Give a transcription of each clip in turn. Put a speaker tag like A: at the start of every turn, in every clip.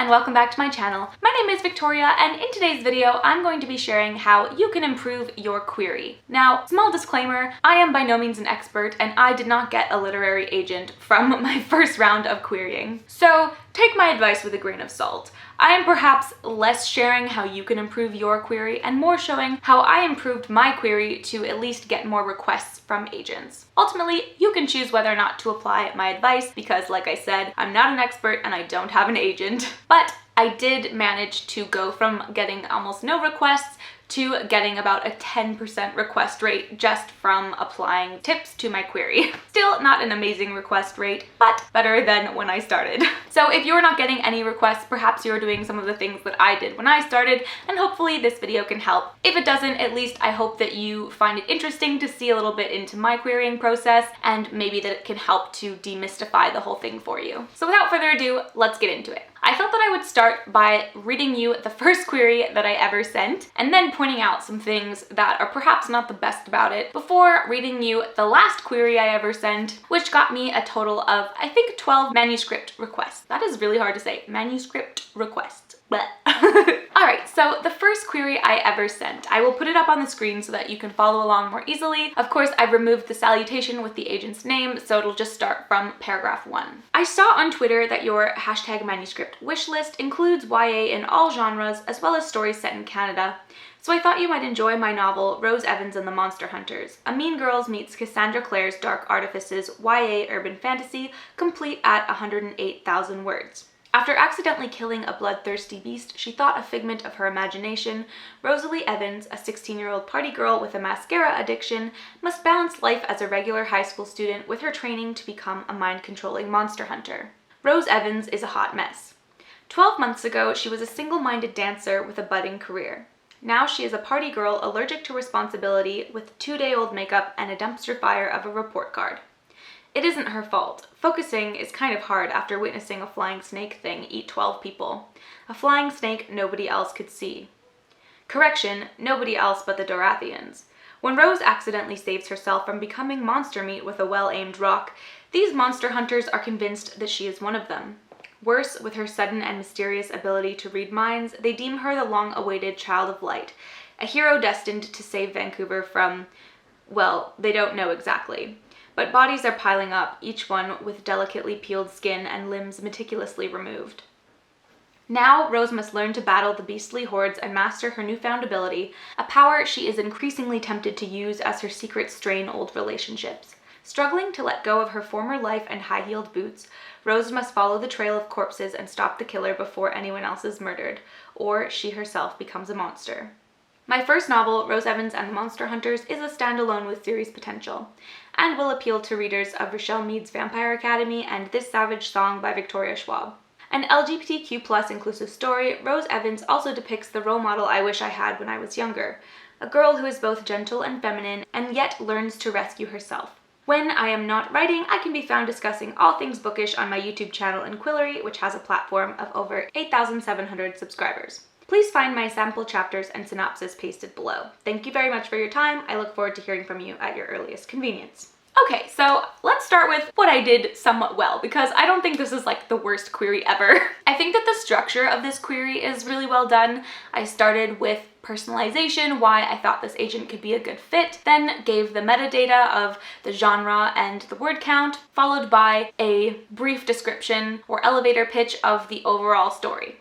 A: and welcome back to my channel. My name is Victoria, and in today's video, I'm going to be sharing how you can improve your query. Now, small disclaimer, I am by no means an expert, and I did not get a literary agent from my first round of querying. So take my advice with a grain of salt. I am perhaps less sharing how you can improve your query and more showing how I improved my query to at least get more requests from agents. Ultimately, you can choose whether or not to apply my advice because, like I said, I'm not an expert and I don't have an agent. But I did manage to go from getting almost no requests to getting about a 10% request rate just from applying tips to my query. Still not an amazing request rate, but better than when I started. So if you're not getting any requests, perhaps you're doing some of the things that I did when I started, and hopefully this video can help. If it doesn't, at least I hope that you find it interesting to see a little bit into my querying process, and maybe that it can help to demystify the whole thing for you. So without further ado, let's get into it. I thought that I would start by reading you the first query that I ever sent, and then pointing out some things that are perhaps not the best about it, before reading you the last query I ever sent, which got me a total of, I think, 12 manuscript requests. That is really hard to say. Manuscript requests. Alright, so the first query I ever sent, I will put it up on the screen so that you can follow along more easily. Of course, I've removed the salutation with the agent's name, so it'll just start from paragraph 1. I saw on Twitter that your hashtag manuscript wishlist includes YA in all genres, as well as stories set in Canada. So I thought you might enjoy my novel, Rose Evans and the Monster Hunters, a Mean Girls meets Cassandra Clare's Dark Artifices YA urban fantasy, complete at 108,000 words. After accidentally killing a bloodthirsty beast she thought a figment of her imagination, Rosalie Evans, a 16-year-old party girl with a mascara addiction, must balance life as a regular high school student with her training to become a mind-controlling monster hunter. Rose Evans is a hot mess. 12 months ago, she was a single-minded dancer with a budding career. Now she is a party girl allergic to responsibility with 2-day-old makeup and a dumpster fire of a report card. It isn't her fault. Focusing is kind of hard after witnessing a flying snake thing eat 12 people. A flying snake nobody else could see. Correction, nobody else but the Dorathians. When Rose accidentally saves herself from becoming monster meat with a well-aimed rock, these monster hunters are convinced that she is one of them. Worse, with her sudden and mysterious ability to read minds, they deem her the long-awaited child of light, a hero destined to save Vancouver from, well, they don't know exactly. But bodies are piling up, each one with delicately peeled skin and limbs meticulously removed. Now, Rose must learn to battle the beastly hordes and master her newfound ability, a power she is increasingly tempted to use as her secrets strain old relationships. Struggling to let go of her former life and high-heeled boots, Rose must follow the trail of corpses and stop the killer before anyone else is murdered, or she herself becomes a monster. My first novel, Rose Evans and the Monster Hunters, is a standalone with series potential, and will appeal to readers of Rochelle Mead's Vampire Academy and This Savage Song by Victoria Schwab. An LGBTQ+ inclusive story, Rose Evans also depicts the role model I wish I had when I was younger, a girl who is both gentle and feminine and yet learns to rescue herself. When I am not writing, I can be found discussing all things bookish on my YouTube channel Inquillery, which has a platform of over 8,700 subscribers. Please find my sample chapters and synopsis pasted below. Thank you very much for your time. I look forward to hearing from you at your earliest convenience. Okay, so let's start with what I did somewhat well, because I don't think this is like the worst query ever. I think that the structure of this query is really well done. I started with personalization, why I thought this agent could be a good fit, then gave the metadata of the genre and the word count, followed by a brief description or elevator pitch of the overall story.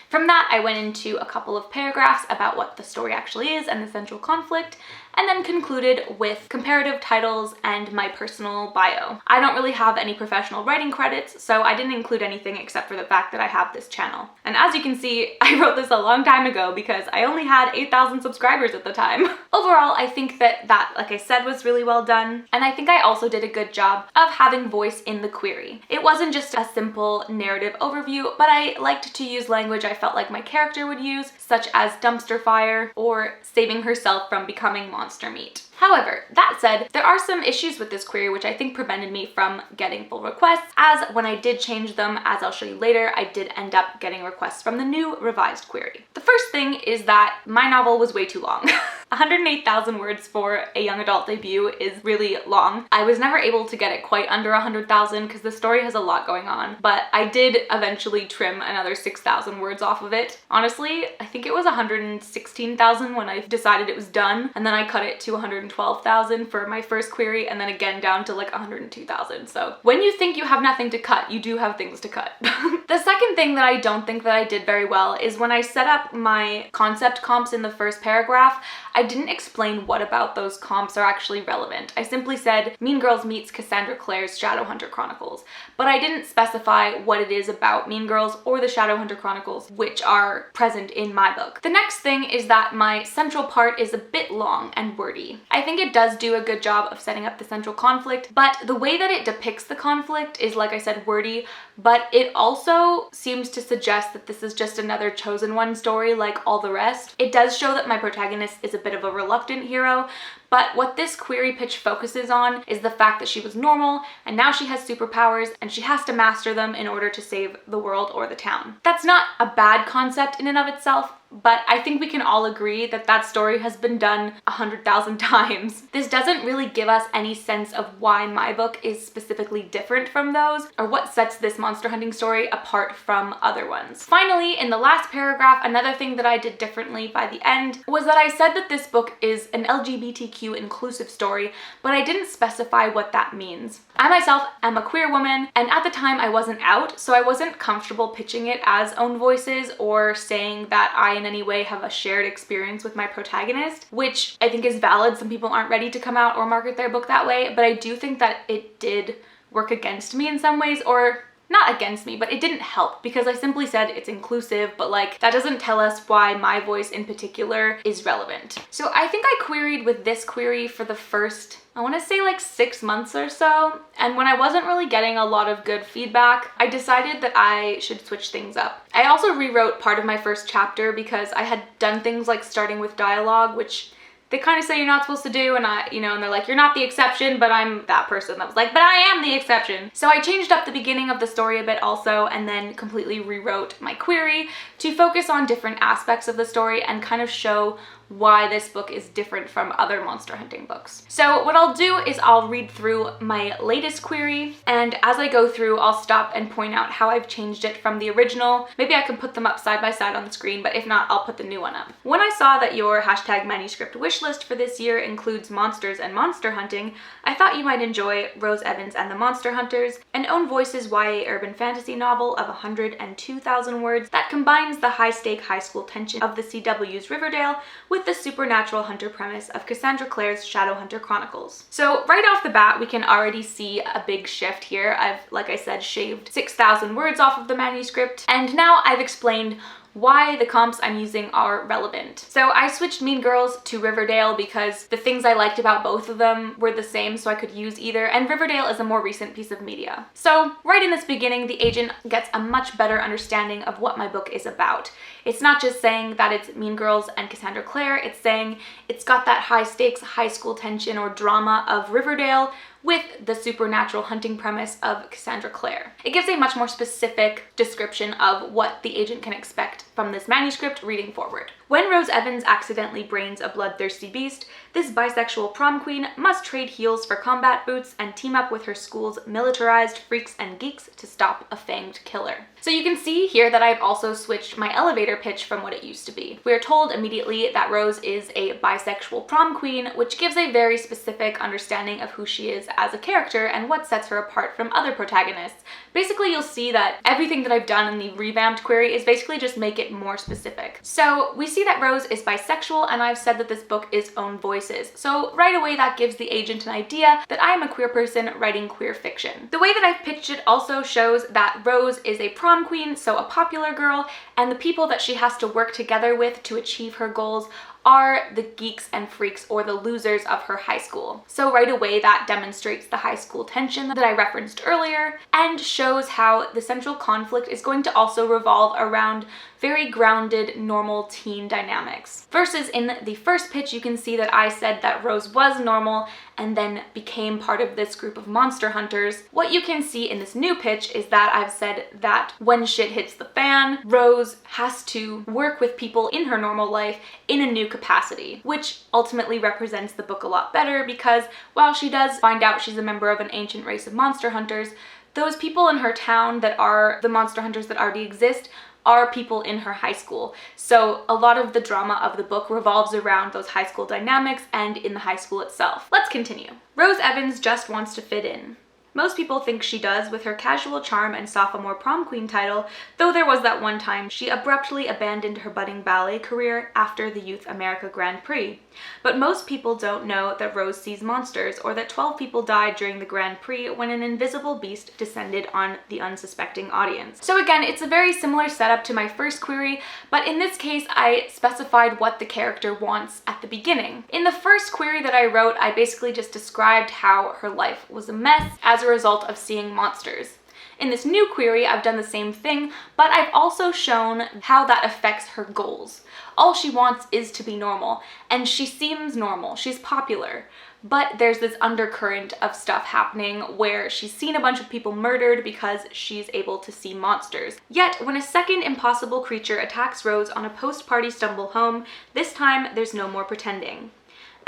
A: From that, I went into a couple of paragraphs about what the story actually is and the central conflict, and then concluded with comparative titles and my personal bio. I don't really have any professional writing credits, so I didn't include anything except for the fact that I have this channel. And as you can see, I wrote this a long time ago because I only had 8,000 subscribers at the time. Overall, I think that, like I said, was really well done, and I think I also did a good job of having voice in the query. It wasn't just a simple narrative overview, but I liked to use language I felt like my character would use, such as dumpster fire or saving herself from becoming monster meat. However, that said, there are some issues with this query which I think prevented me from getting full requests, as when I did change them, as I'll show you later, I did end up getting requests from the new revised query. The first thing is that my novel was way too long. 108,000 words for a young adult debut is really long. I was never able to get it quite under 100,000 because the story has a lot going on, but I did eventually trim another 6,000 words off of it. Honestly, I think it was 116,000 when I decided it was done, and then I cut it to 112,000 for my first query, and then again down to like 102,000. So when you think you have nothing to cut, you do have things to cut. The second thing that I don't think that I did very well is when I set up my concept comps in the first paragraph, I didn't explain what about those comps are actually relevant. I simply said Mean Girls meets Cassandra Clare's Shadowhunter Chronicles, but I didn't specify what it is about Mean Girls or the Shadowhunter Chronicles which are present in my book. The next thing is that my central part is a bit long and wordy. I think it does do a good job of setting up the central conflict, but the way that it depicts the conflict is, like I said, wordy, but it also seems to suggest that this is just another chosen one story like all the rest. It does show that my protagonist is a bit of a reluctant hero, but what this query pitch focuses on is the fact that she was normal and now she has superpowers and she has to master them in order to save the world or the town. That's not a bad concept in and of itself, but I think we can all agree that that story has been done 100,000 times. This doesn't really give us any sense of why my book is specifically different from those, or what sets this monster hunting story apart from other ones. Finally, in the last paragraph, another thing that I did differently by the end was that I said that this book is an LGBTQ inclusive story, but I didn't specify what that means. I myself am a queer woman, and at the time I wasn't out, so I wasn't comfortable pitching it as own voices or saying that I in any way have a shared experience with my protagonist, which I think is valid. Some people aren't ready to come out or market their book that way, but I do think that it did work against me in some ways, or not against me, but it didn't help because I simply said it's inclusive, but like that doesn't tell us why my voice in particular is relevant. So I think I queried with this query for the first, I want to say like 6 months or so, and when I wasn't really getting a lot of good feedback, I decided that I should switch things up. I also rewrote part of my first chapter because I had done things like starting with dialogue, which they kind of say you're not supposed to do, and and they're like, you're not the exception, but I'm that person that was like, but I am the exception. So I changed up the beginning of the story a bit also, and then completely rewrote my query to focus on different aspects of the story and kind of show why this book is different from other monster hunting books. So what I'll do is I'll read through my latest query, and as I go through, I'll stop and point out how I've changed it from the original. Maybe I can put them up side by side on the screen, but if not, I'll put the new one up. When I saw that your #manuscript wishlist for this year includes monsters and monster hunting, I thought you might enjoy Rose Evans and the Monster Hunters, an own voices YA urban fantasy novel of 102,000 words that combines the high-stake high school tension of the CW's Riverdale with the supernatural hunter premise of Cassandra Clare's Shadowhunter Chronicles. So right off the bat, we can already see a big shift here. I've, like I said, shaved 6,000 words off of the manuscript, and now I've explained why the comps I'm using are relevant. So I switched Mean Girls to Riverdale because the things I liked about both of them were the same, so I could use either, and Riverdale is a more recent piece of media. So right in this beginning, the agent gets a much better understanding of what my book is about. It's not just saying that it's Mean Girls and Cassandra Clare, it's saying it's got that high stakes high school tension or drama of Riverdale with the supernatural hunting premise of Cassandra Clare. It gives a much more specific description of what the agent can expect from this manuscript reading forward. When Rose Evans accidentally brains a bloodthirsty beast, this bisexual prom queen must trade heels for combat boots and team up with her school's militarized freaks and geeks to stop a fanged killer. So you can see here that I've also switched my elevator pitch from what it used to be. We are told immediately that Rose is a bisexual prom queen, which gives a very specific understanding of who she is as a character and what sets her apart from other protagonists. Basically, you'll see that everything that I've done in the revamped query is basically just make it more specific. So we see that Rose is bisexual, and I've said that this book is own voices. So right away that gives the agent an idea that I am a queer person writing queer fiction. The way that I've pitched it also shows that Rose is a prom queen, so a popular girl, and the people that she has to work together with to achieve her goals are the geeks and freaks, or the losers of her high school. So right away that demonstrates the high school tension that I referenced earlier, and shows how the central conflict is going to also revolve around very grounded, normal teen dynamics. Versus in the first pitch, you can see that I said that Rose was normal, and then became part of this group of monster hunters. What you can see in this new pitch is that I've said that when shit hits the fan, Rose has to work with people in her normal life in a new capacity, which ultimately represents the book a lot better because while she does find out she's a member of an ancient race of monster hunters, those people in her town that are the monster hunters that already exist are people in her high school. So a lot of the drama of the book revolves around those high school dynamics and in the high school itself. Let's continue. Rose Evans just wants to fit in. Most people think she does with her casual charm and sophomore prom queen title, though there was that one time she abruptly abandoned her budding ballet career after the Youth America Grand Prix. But most people don't know that Rose sees monsters or that 12 people died during the Grand Prix when an invisible beast descended on the unsuspecting audience. So again, it's a very similar setup to my first query, but in this case I specified what the character wants at the beginning. In the first query that I wrote, I basically just described how her life was a mess as a result of seeing monsters. In this new query, I've done the same thing, but I've also shown how that affects her goals. All she wants is to be normal, and she seems normal, she's popular, but there's this undercurrent of stuff happening where she's seen a bunch of people murdered because she's able to see monsters. Yet, when a second impossible creature attacks Rose on a post-party stumble home, this time there's no more pretending.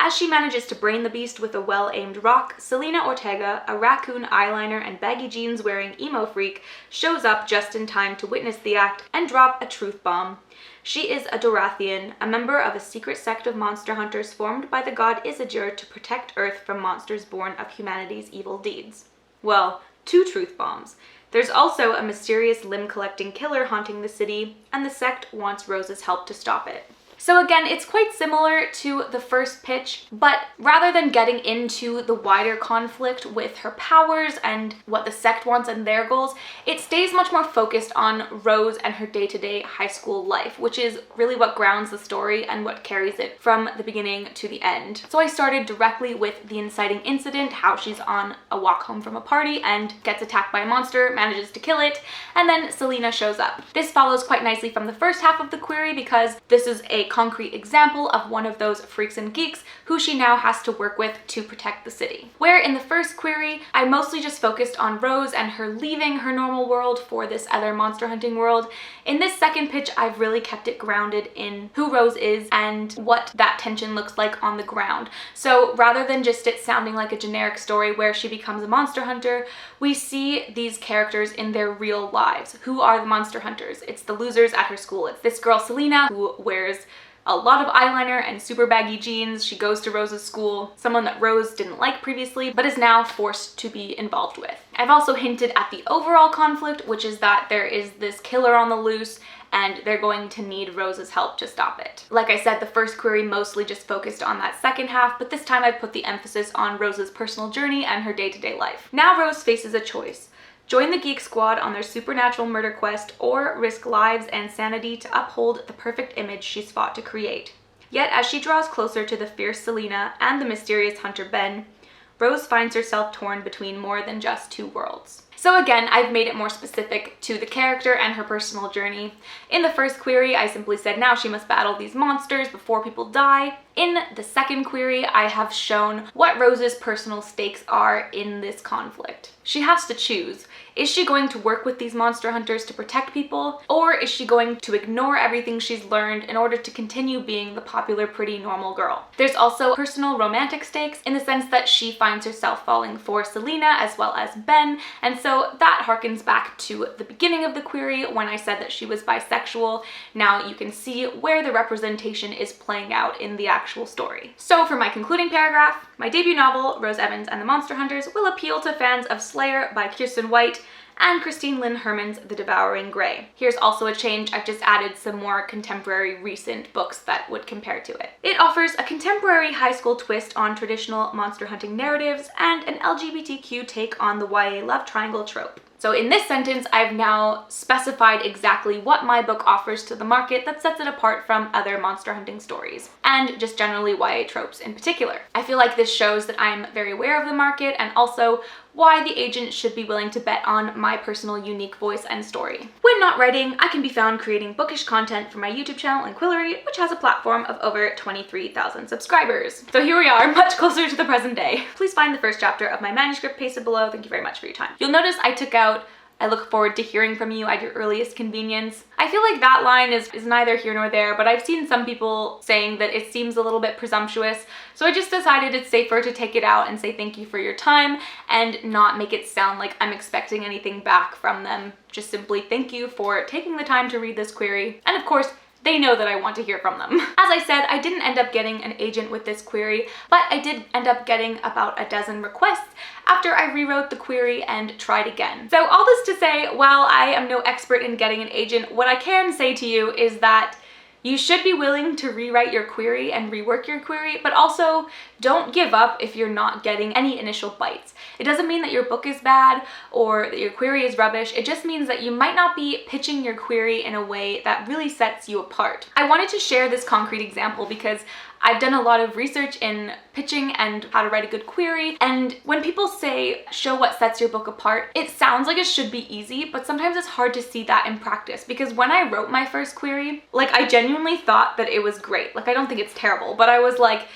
A: As she manages to brain the beast with a well-aimed rock, Selena Ortega, a raccoon eyeliner and baggy jeans wearing emo freak, shows up just in time to witness the act and drop a truth bomb. She is a Dorathian, a member of a secret sect of monster hunters formed by the god Isidure to protect Earth from monsters born of humanity's evil deeds. Well, 2 truth bombs. There's also a mysterious limb-collecting killer haunting the city, and the sect wants Rose's help to stop it. So again, it's quite similar to the first pitch, but rather than getting into the wider conflict with her powers and what the sect wants and their goals, it stays much more focused on Rose and her day-to-day high school life, which is really what grounds the story and what carries it from the beginning to the end. So I started directly with the inciting incident, how she's on a walk home from a party and gets attacked by a monster, manages to kill it, and then Selena shows up. This follows quite nicely from the first half of the query because this is a concrete example of one of those freaks and geeks who she now has to work with to protect the city. Where in the first query, I mostly just focused on Rose and her leaving her normal world for this other monster hunting world. In this second pitch, I've really kept it grounded in who Rose is and what that tension looks like on the ground. So rather than just it sounding like a generic story where she becomes a monster hunter, we see these characters in their real lives. Who are the monster hunters? It's the losers at her school. It's this girl Selena who wears a lot of eyeliner and super baggy jeans. She goes to Rose's school, someone that Rose didn't like previously, but is now forced to be involved with. I've also hinted at the overall conflict, which is that there is this killer on the loose and they're going to need Rose's help to stop it. Like I said, the first query mostly just focused on that second half, but this time I've put the emphasis on Rose's personal journey and her day-to-day life. Now Rose faces a choice. Join the Geek Squad on their supernatural murder quest, or risk lives and sanity to uphold the perfect image she's fought to create. Yet as she draws closer to the fierce Selena and the mysterious hunter Ben, Rose finds herself torn between more than just 2 worlds. So again, I've made it more specific to the character and her personal journey. In the first query, I simply said now she must battle these monsters before people die. In the second query, I have shown what Rose's personal stakes are in this conflict. She has to choose. Is she going to work with these monster hunters to protect people, or is she going to ignore everything she's learned in order to continue being the popular, pretty, normal girl? There's also personal romantic stakes in the sense that she finds herself falling for Selena as well as Ben, and so that harkens back to the beginning of the query when I said that she was bisexual. Now you can see where the representation is playing out in the actual story. So for my concluding paragraph, my debut novel, Rose Evans and the Monster Hunters, will appeal to fans of Slayer by Kirsten White and Christine Lynn Herman's The Devouring Grey. Here's also a change. I've just added some more contemporary recent books that would compare to it. It offers a contemporary high school twist on traditional monster hunting narratives and an LGBTQ take on the YA love triangle trope. So in this sentence, I've now specified exactly what my book offers to the market that sets it apart from other monster hunting stories, and just generally YA tropes in particular. I feel like this shows that I'm very aware of the market and also why the agent should be willing to bet on my personal unique voice and story. When not writing, I can be found creating bookish content for my YouTube channel, Inquillery, which has a platform of over 23,000 subscribers. So here we are, much closer to the present day. Please find the first chapter of my manuscript pasted below. Thank you very much for your time. You'll notice I took out "I look forward to hearing from you at your earliest convenience." I feel like that line is neither here nor there, but I've seen some people saying that it seems a little bit presumptuous, so I just decided it's safer to take it out and say thank you for your time and not make it sound like I'm expecting anything back from them. Just simply thank you for taking the time to read this query, and of course, they know that I want to hear from them. As I said, I didn't end up getting an agent with this query, but I did end up getting about a dozen requests after I rewrote the query and tried again. So all this to say, while I am no expert in getting an agent, what I can say to you is that you should be willing to rewrite your query and rework your query, but also don't give up if you're not getting any initial bites. It doesn't mean that your book is bad or that your query is rubbish. It just means that you might not be pitching your query in a way that really sets you apart. I wanted to share this concrete example because I've done a lot of research in pitching and how to write a good query, and when people say show what sets your book apart, it sounds like it should be easy, but sometimes it's hard to see that in practice, because when I wrote my first query, like, I genuinely thought that it was great. Like, I don't think it's terrible, but I was like,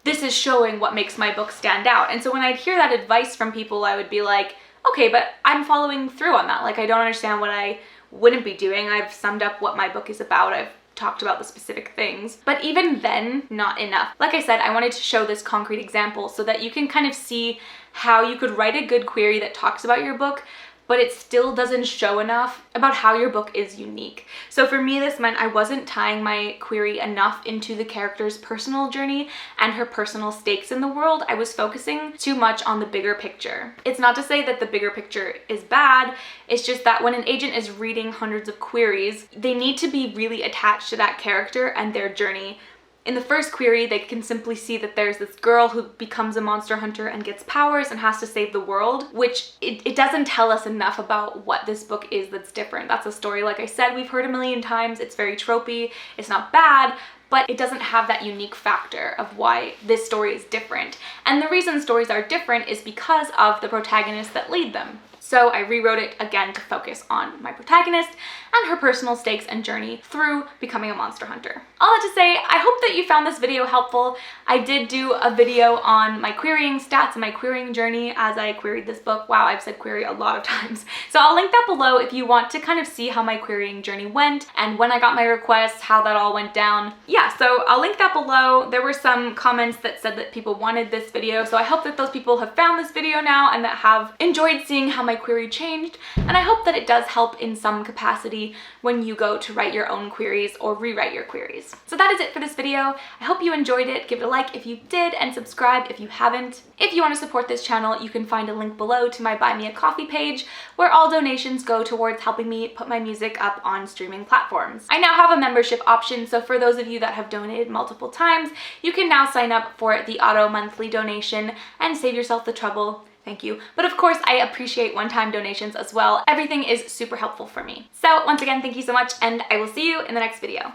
A: this is showing what makes my book stand out. And so when I'd hear that advice from people, I would be like, okay, but I'm following through on that. Like, I don't understand what I wouldn't be doing. I've summed up what my book is about. I've talked about the specific things, but even then, not enough. Like I said, I wanted to show this concrete example so that you can kind of see how you could write a good query that talks about your book, but it still doesn't show enough about how your book is unique. So for me, this meant I wasn't tying my query enough into the character's personal journey and her personal stakes in the world. I was focusing too much on the bigger picture. It's not to say that the bigger picture is bad, it's just that when an agent is reading hundreds of queries, they need to be really attached to that character and their journey. In the first query, they can simply see that there's this girl who becomes a monster hunter and gets powers and has to save the world, which it doesn't tell us enough about what this book is that's different. That's a story, like I said, we've heard a million times. It's very tropey. It's not bad, but it doesn't have that unique factor of why this story is different. And the reason stories are different is because of the protagonists that lead them. So I rewrote it again to focus on my protagonist and her personal stakes and journey through becoming a monster hunter. All that to say, I hope that you found this video helpful. I did do a video on my querying stats and my querying journey as I queried this book. Wow, I've said query a lot of times. So I'll link that below if you want to kind of see how my querying journey went and when I got my requests, how that all went down. Yeah, so I'll link that below. There were some comments that said that people wanted this video, so I hope that those people have found this video now and that have enjoyed seeing how my query changed, and I hope that it does help in some capacity when you go to write your own queries or rewrite your queries. So that is it for this video. I hope you enjoyed it. Give it a like if you did and subscribe if you haven't. If you want to support this channel, you can find a link below to my Buy Me a Coffee page where all donations go towards helping me put my music up on streaming platforms. I now have a membership option, so for those of you that have donated multiple times, you can now sign up for the auto monthly donation and save yourself the trouble. Thank you. But of course, I appreciate one-time donations as well. Everything is super helpful for me. So once again, thank you so much, and I will see you in the next video.